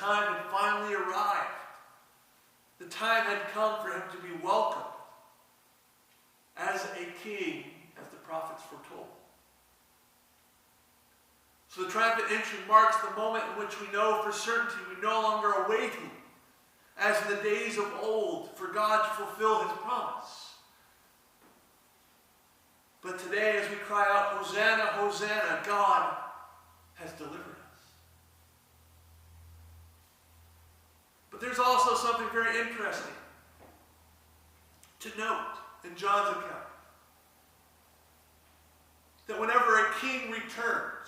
time had finally arrived. The time had come for him to be welcomed as a king, as the prophets foretold. So the triumphant entry marks the moment in which we know for certainty we no longer are waiting, as in the days of old, for God to fulfill his promise. But today, as we cry out, Hosanna, Hosanna, God has delivered us. But there's also something very interesting to note in John's account. That whenever a king returns,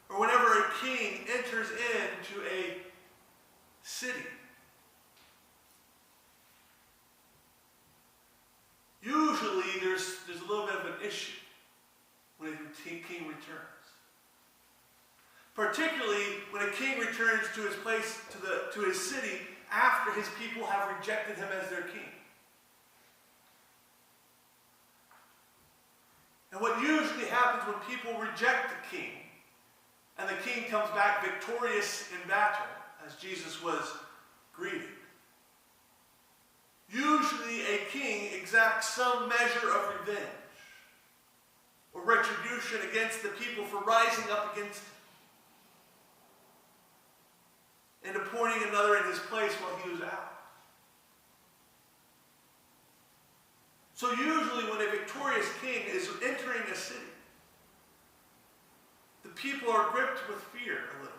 or whenever a king enters into a city, usually there's a little bit of an issue when a king returns. Particularly when a king returns to his place, to his city, after his people have rejected him as their king. And what usually happens when people reject the king, and the king comes back victorious in battle, as Jesus was greeted, usually a king exacts some measure of revenge or retribution against the people for rising up against him and appointing another in his place while he was out. So usually when a victorious king is entering a city, the people are gripped with fear a little bit.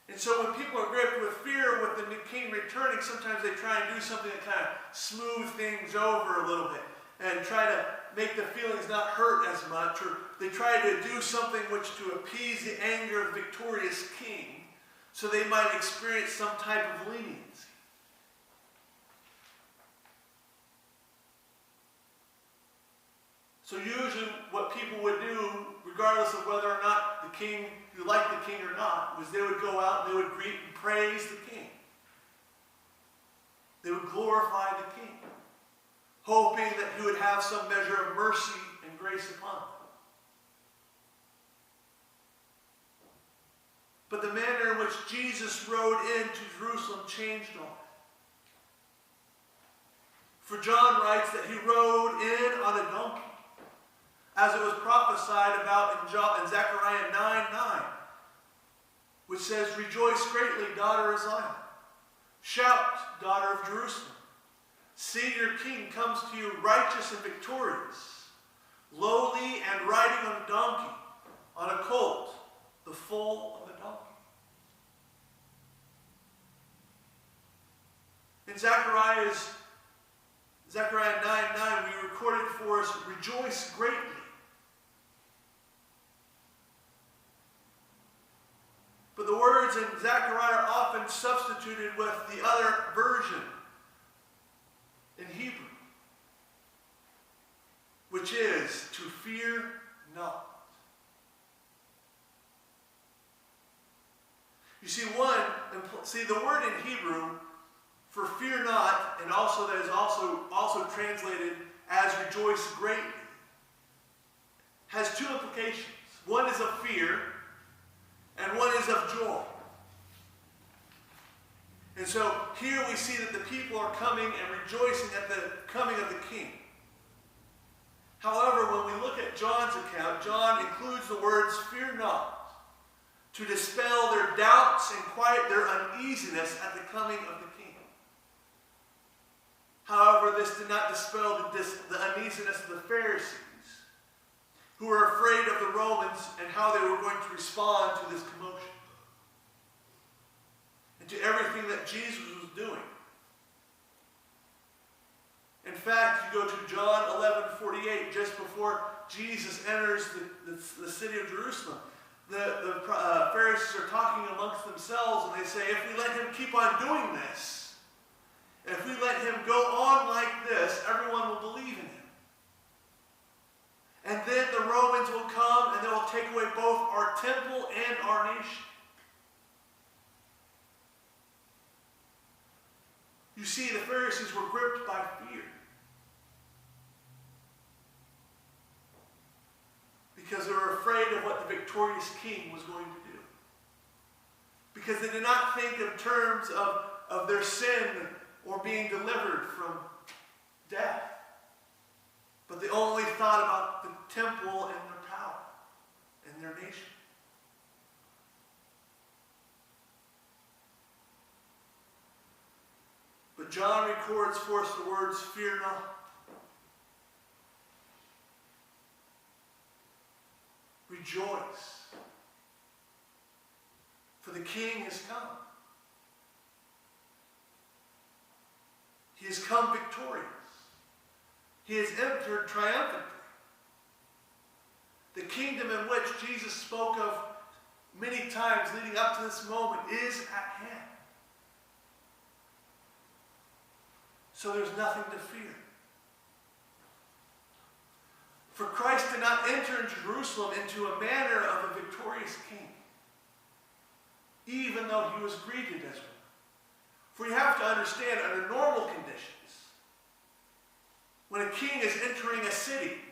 And so when people are gripped with fear with the new king returning, sometimes they try and do something to kind of smooth things over a little bit and try to make the feelings not hurt as much, or they try to do something which to appease the anger of the victorious king so they might experience some type of leniency. So usually what people would do, regardless of whether or not the king, you liked the king or not, was they would go out and they would greet and praise the king. They would glorify the king, hoping that he would have some measure of mercy and grace upon them. But the manner in which Jesus rode into Jerusalem changed all. For John writes that he rode in on a donkey, as it was prophesied about in Zechariah 9:9, which says, "Rejoice greatly, daughter of Zion. Shout, daughter of Jerusalem. See, your king comes to you righteous and victorious, lowly and riding on a donkey, on a colt, the foal of a donkey." In Zechariah 9:9, we recorded for us, "Rejoice greatly." But the words in Zechariah are often substituted with the other version in Hebrew, which is to fear not. You see, the word in Hebrew for fear not, and also that is also translated as rejoice greatly, has two implications. One is of fear, and one is of joy. And so here we see that the people are coming and rejoicing at the coming of the king. However, when we look at John's account, John includes the words "fear not" to dispel their doubts and quiet their uneasiness at the coming of the king. However, this did not dispel the uneasiness of the Pharisees, who were afraid of the Romans and how they were going to respond to this commotion and to everything that Jesus was doing. In fact, you go to John 11:48, just before Jesus enters the city of Jerusalem. The Pharisees are talking amongst themselves, and they say, if we let him keep on doing this, if we let him go on like this, everyone will believe in him. And then the Romans will come and they will take away both our temple and our nation. You see, the Pharisees were gripped by fear, because they were afraid of what the victorious king was going to do. Because they did not think in terms of their sin or being delivered from death. But they only thought about the temple and their power and their nation. But John records for us the words, "Fear not." Rejoice. For the King has come. He has come victorious. He has entered triumphantly. The kingdom in which Jesus spoke of many times leading up to this moment is at hand. So there's nothing to fear. For Christ did not enter into Jerusalem into a manner of a victorious king, even though he was greeted as one. For you have to understand, under normal conditions, when a king is entering a city,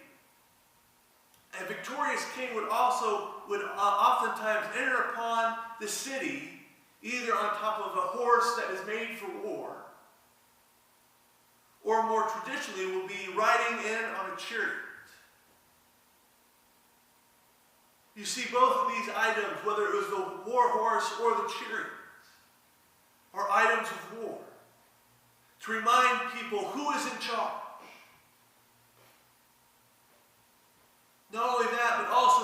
a victorious king would oftentimes enter upon the city either on top of a horse that is made for war, or more traditionally will be riding in on a chariot. You see, both of these items, whether it was the war horse or the chariot, are items of war to remind people who is in charge. Not only that, but also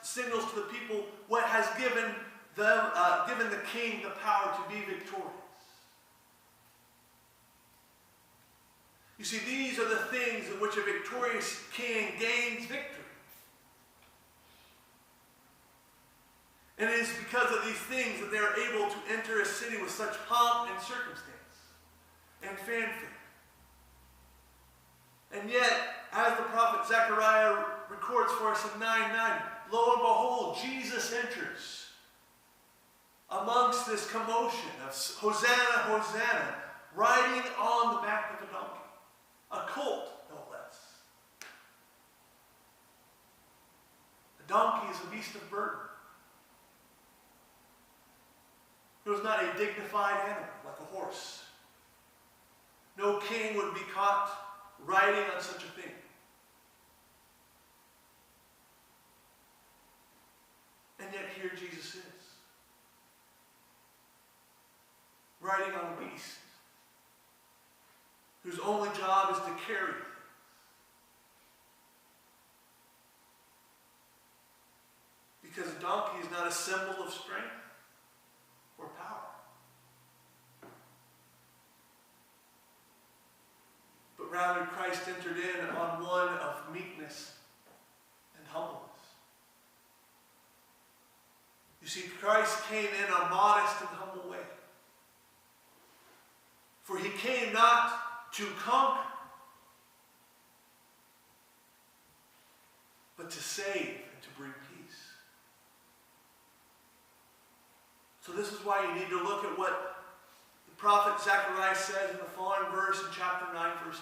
signals to the people what has given the king the power to be victorious. You see, these are the things in which a victorious king gains victory. And it is because of these things that they are able to enter a city with such pomp and circumstance and fanfare. And yet, as the prophet Zechariah records for us in 9:9, lo and behold, Jesus enters amongst this commotion of Hosanna, Hosanna, riding on the back of a donkey. A colt, no less. A donkey is a beast of burden. It was not a dignified animal like a horse. No king would be caught riding on such a thing. And yet here Jesus is, riding on a beast whose only job is to carry things. Because a donkey is not a symbol of strength or power, but rather Christ entered in on one of meekness and humbleness. You see, Christ came in a modest and humble way. For he came not to conquer, but to save and to bring peace. So this is why you need to look at what the prophet Zechariah says in the following verse in chapter 9, verse